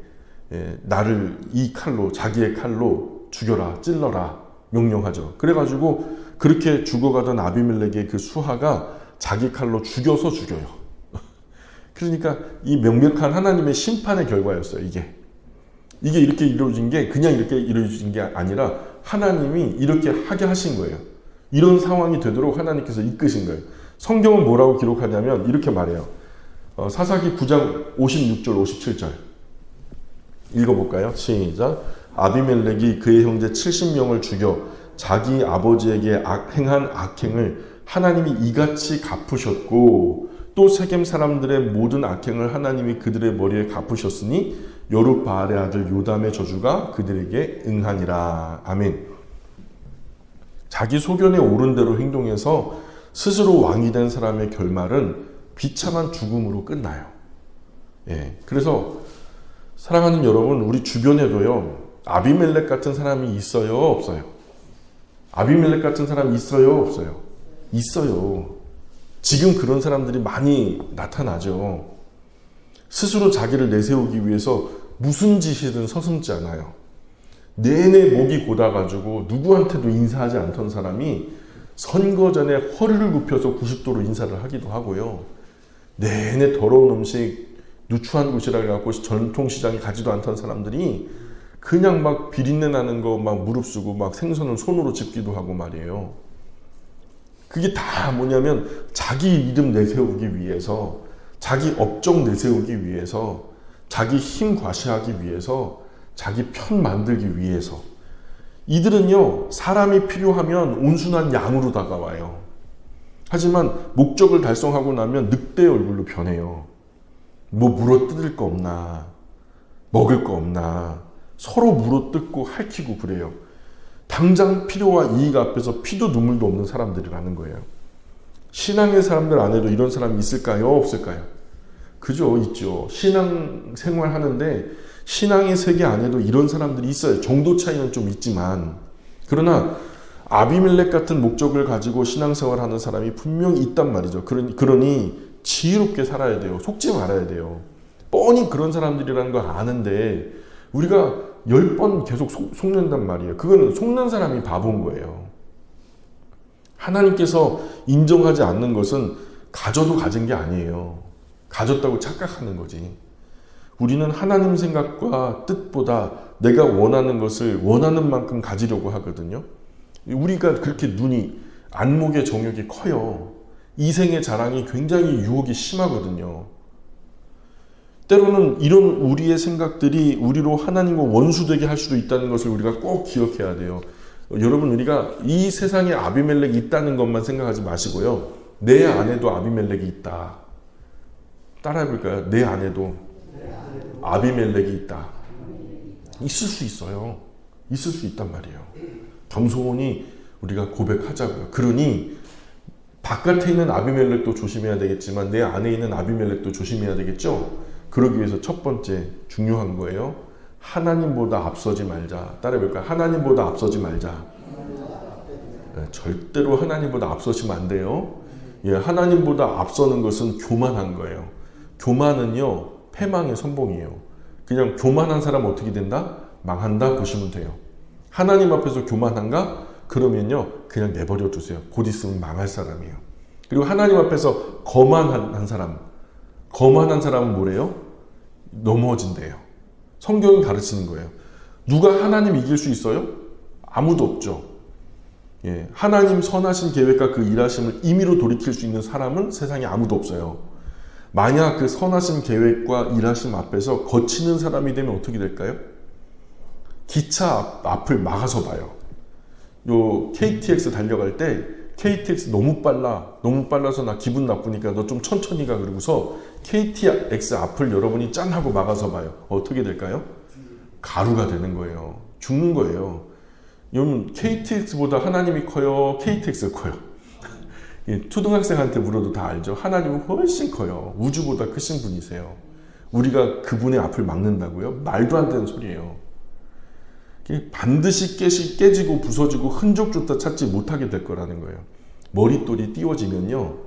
나를 이 칼로 자기의 칼로 죽여라 찔러라 명령하죠. 그래가지고 그렇게 죽어가던 아비멜렉의 그 수하가 자기 칼로 죽여서 죽여요. 그러니까 이 명백한 하나님의 심판의 결과였어요. 이게 이렇게 이루어진 게 그냥 이렇게 이루어진 게 아니라 하나님이 이렇게 하게 하신 거예요. 이런 상황이 되도록 하나님께서 이끄신 거예요. 성경은 뭐라고 기록하냐면 이렇게 말해요. 사사기 9장 56절 57절 읽어볼까요? 시작. 아비멜렉이 그의 형제 70명을 죽여 자기 아버지에게 행한 악행을 하나님이 이같이 갚으셨고 또 세겜 사람들의 모든 악행을 하나님이 그들의 머리에 갚으셨으니 여룻바알의 아들 요담의 저주가 그들에게 응하니라. 아멘. 자기 소견에 옳은 대로 행동해서 스스로 왕이 된 사람의 결말은 비참한 죽음으로 끝나요. 예. 그래서 사랑하는 여러분, 우리 주변에도요 아비멜렉 같은 사람이 있어요, 없어요? 아비멜렉 같은 사람이 있어요, 없어요? 있어요. 지금 그런 사람들이 많이 나타나죠. 스스로 자기를 내세우기 위해서 무슨 짓이든 서슴지 않아요. 내내 목이 고다가지고 누구한테도 인사하지 않던 사람이 선거 전에 허리를 굽혀서 90도로 인사를 하기도 하고요. 내내 더러운 음식, 누추한 곳이라 해갖고 전통시장에 가지도 않던 사람들이 그냥 막 비린내 나는 거 막 무릅쓰고 막 생선을 손으로 집기도 하고 말이에요. 그게 다 뭐냐면 자기 이름 내세우기 위해서, 자기 업적 내세우기 위해서, 자기 힘 과시하기 위해서 자기 편 만들기 위해서. 이들은요, 사람이 필요하면 온순한 양으로 다가와요. 하지만 목적을 달성하고 나면 늑대 얼굴로 변해요. 뭐 물어뜯을 거 없나, 먹을 거 없나, 서로 물어뜯고 핥히고 그래요. 당장 필요와 이익 앞에서 피도 눈물도 없는 사람들이라는 거예요. 신앙의 사람들 안에도 이런 사람이 있을까요? 없을까요? 그죠? 있죠. 신앙 생활 하는데 신앙의 세계 안에도 이런 사람들이 있어요. 정도 차이는 좀 있지만. 그러나 아비멜렉 같은 목적을 가지고 신앙생활 하는 사람이 분명히 있단 말이죠. 그러니 지혜롭게 살아야 돼요. 속지 말아야 돼요. 뻔히 그런 사람들이라는 걸 아는데 우리가 10번 계속 속는단 말이에요. 그거는 속는 사람이 바본 거예요. 하나님께서 인정하지 않는 것은 가져도 가진 게 아니에요. 가졌다고 착각하는 거지. 우리는 하나님 생각과 뜻보다 내가 원하는 것을 원하는 만큼 가지려고 하거든요. 우리가 그렇게 눈이, 안목의 정욕이 커요. 이생의 자랑이 굉장히 유혹이 심하거든요. 때로는 이런 우리의 생각들이 우리로 하나님과 원수되게 할 수도 있다는 것을 우리가 꼭 기억해야 돼요. 여러분, 우리가 이 세상에 아비멜렉이 있다는 것만 생각하지 마시고요. 내 안에도 아비멜렉이 있다. 따라해볼까요? 내 안에도 아비멜렉이 있다. 있을 수 있어요. 있을 수 있단 말이에요. 겸손히 우리가 고백하자고요. 그러니 바깥에 있는 아비멜렉도 조심해야 되겠지만 내 안에 있는 아비멜렉도 조심해야 되겠죠? 그러기 위해서 첫 번째 중요한 거예요. 하나님보다 앞서지 말자. 따라해볼까요? 하나님보다 앞서지 말자. 네, 절대로 하나님보다 앞서시면 안 돼요. 예, 하나님보다 앞서는 것은 교만한 거예요. 교만은요, 패망의 선봉이에요. 그냥 교만한 사람은 어떻게 된다? 망한다 보시면 돼요. 하나님 앞에서 교만한가? 그러면요, 그냥 내버려 두세요. 곧 있으면 망할 사람이에요. 그리고 하나님 앞에서 거만한 사람은 뭐래요? 넘어진대요. 성경이 가르치는 거예요. 누가 하나님 이길 수 있어요? 아무도 없죠. 예, 하나님 선하신 계획과 그 일하심을 임의로 돌이킬 수 있는 사람은 세상에 아무도 없어요. 만약 그 선하신 계획과 일하심 앞에서 거치는 사람이 되면 어떻게 될까요? 기차 앞을 막아서 봐요. 요 KTX 달려갈 때 KTX 너무 빨라서 나 기분 나쁘니까 너 좀 천천히 가 그러고서 KTX 앞을 여러분이 짠 하고 막아서 봐요. 어떻게 될까요? 가루가 되는 거예요. 죽는 거예요. 여러분, KTX보다 하나님이 커요? KTX가 커요? 초등학생한테 물어도 다 알죠. 하나님은 훨씬 커요. 우주보다 크신 분이세요. 우리가 그분의 앞을 막는다고요? 말도 안 되는 소리예요. 반드시 깨지고 부서지고 흔적조차 찾지 못하게 될 거라는 거예요. 머릿돌이 띄워지면요,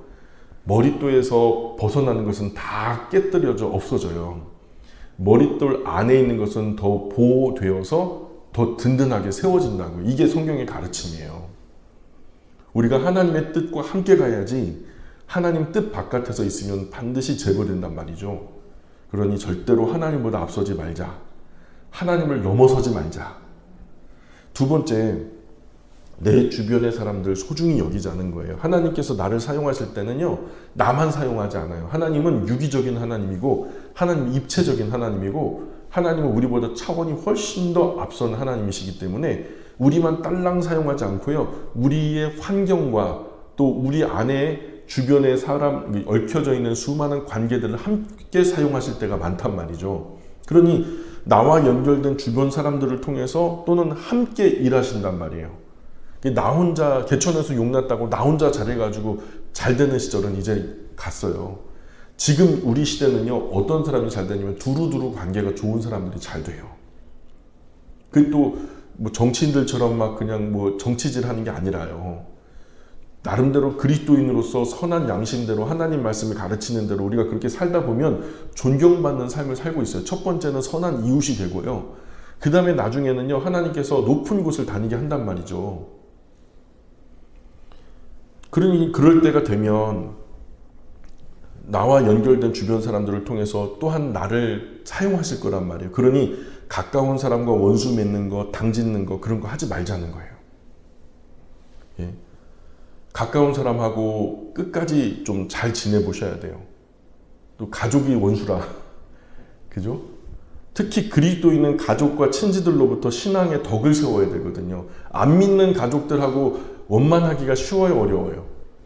머릿돌에서 벗어나는 것은 다 깨뜨려져 없어져요. 머릿돌 안에 있는 것은 더 보호되어서 더 든든하게 세워진다고요. 이게 성경의 가르침이에요. 우리가 하나님의 뜻과 함께 가야지 하나님 뜻 바깥에서 있으면 반드시 제거된단 말이죠. 그러니 절대로 하나님보다 앞서지 말자. 하나님을 넘어서지 말자. 두 번째, 내 주변의 사람들 소중히 여기자는 거예요. 하나님께서 나를 사용하실 때는요, 나만 사용하지 않아요. 하나님은 유기적인 하나님이고, 하나님은 입체적인 하나님이고, 하나님은 우리보다 차원이 훨씬 더 앞선 하나님이시기 때문에 우리만 딸랑 사용하지 않고요, 우리의 환경과 또 우리 안에 주변의 사람, 얽혀져 있는 수많은 관계들을 함께 사용하실 때가 많단 말이죠. 그러니 나와 연결된 주변 사람들을 통해서 또는 함께 일하신단 말이에요. 나 혼자 개천에서 용났다고 나 혼자 잘해가지고 잘 되는 시절은 이제 갔어요. 지금 우리 시대는요, 어떤 사람이 잘 되냐면 두루두루 관계가 좋은 사람들이 잘 돼요. 그 또 뭐 정치인들처럼 막 그냥 뭐 정치질 하는 게 아니라요. 나름대로 그리스도인으로서 선한 양심대로 하나님 말씀을 가르치는 대로 우리가 그렇게 살다 보면 존경받는 삶을 살고 있어요. 첫 번째는 선한 이웃이 되고요. 그 다음에 나중에는요, 하나님께서 높은 곳을 다니게 한단 말이죠. 그러니 그럴 때가 되면 나와 연결된 주변 사람들을 통해서 또한 나를 사용하실 거란 말이에요. 그러니 가까운 사람과 원수 맺는 거, 당짓는 거, 그런 거 하지 말자는 거예요. 예. 가까운 사람하고 끝까지 좀 잘 지내보셔야 돼요. 또 가족이 원수라. 그죠? 특히 그리스도인은 가족과 친지들로부터 신앙의 덕을 세워야 되거든요. 안 믿는 가족들하고 원만하기가 쉬워요, 어려워요?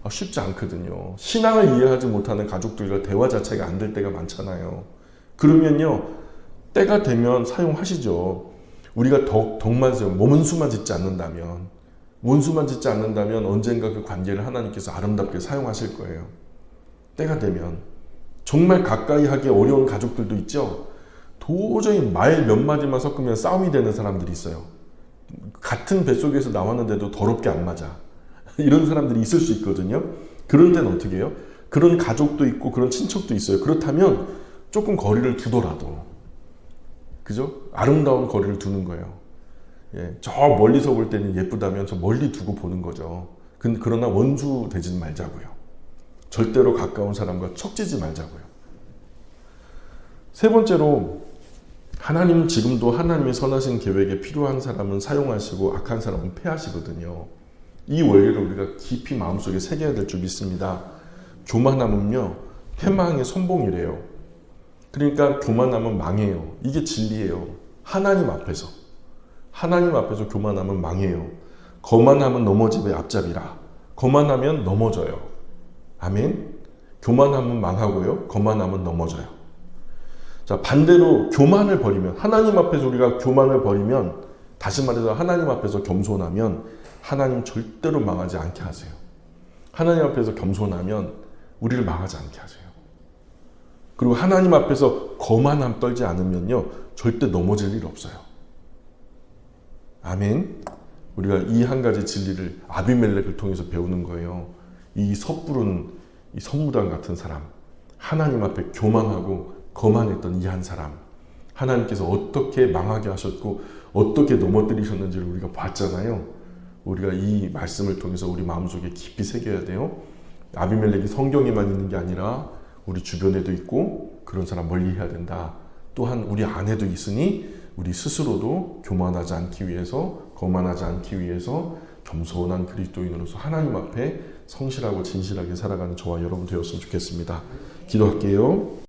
쉽지 않거든요. 신앙을 이해하지 못하는 가족들과 대화 자체가 안 될 때가 많잖아요. 그러면요, 때가 되면 사용하시죠. 우리가 덕만 세워, 원수만 짓지 않는다면, 언젠가 그 관계를 하나님께서 아름답게 사용하실 거예요. 때가 되면. 정말 가까이 하기 어려운 가족들도 있죠. 도저히 말 몇 마디만 섞으면 싸움이 되는 사람들이 있어요. 같은 뱃속에서 나왔는데도 더럽게 안 맞아. 이런 사람들이 있을 수 있거든요. 그런 때는 어떻게 해요? 그런 가족도 있고 그런 친척도 있어요. 그렇다면 조금 거리를 두더라도, 그죠? 아름다운 거리를 두는 거예요. 예, 저 멀리서 볼 때는 예쁘다면 저 멀리 두고 보는 거죠. 그러나 원수 되지 말자고요. 절대로 가까운 사람과 척지지 말자고요. 세 번째로, 하나님은 지금도 하나님의 선하신 계획에 필요한 사람은 사용하시고 악한 사람은 폐하시거든요. 이 원리를 우리가 깊이 마음속에 새겨야 될 줄 믿습니다. 교만함은요, 패망의 선봉이래요. 그러니까 교만함은 망해요. 이게 진리예요. 하나님 앞에서 교만함은 망해요. 거만함은 넘어집의 앞잡이라. 거만하면 넘어져요. 아멘. 교만함은 망하고요, 거만함은 넘어져요. 자, 반대로 교만을 버리면, 하나님 앞에서 우리가 교만을 버리면, 다시 말해서 하나님 앞에서 겸손하면 하나님 절대로 망하지 않게 하세요. 하나님 앞에서 겸손하면 우리를 망하지 않게 하세요. 그리고 하나님 앞에서 거만함 떨지 않으면요, 절대 넘어질 일 없어요. 아멘. 우리가 이 한 가지 진리를 아비멜렉을 통해서 배우는 거예요. 이 섣부른 이 선무당 같은 사람, 하나님 앞에 교만하고 거만했던 이 한 사람, 하나님께서 어떻게 망하게 하셨고 어떻게 넘어뜨리셨는지를 우리가 봤잖아요. 우리가 이 말씀을 통해서 우리 마음속에 깊이 새겨야 돼요. 아비멜렉이 성경에만 있는 게 아니라 우리 주변에도 있고 그런 사람 멀리 해야 된다. 또한 우리 안에도 있으니 우리 스스로도 교만하지 않기 위해서, 거만하지 않기 위해서 겸손한 그리스도인으로서 하나님 앞에 성실하고 진실하게 살아가는 저와 여러분 되었으면 좋겠습니다. 기도할게요.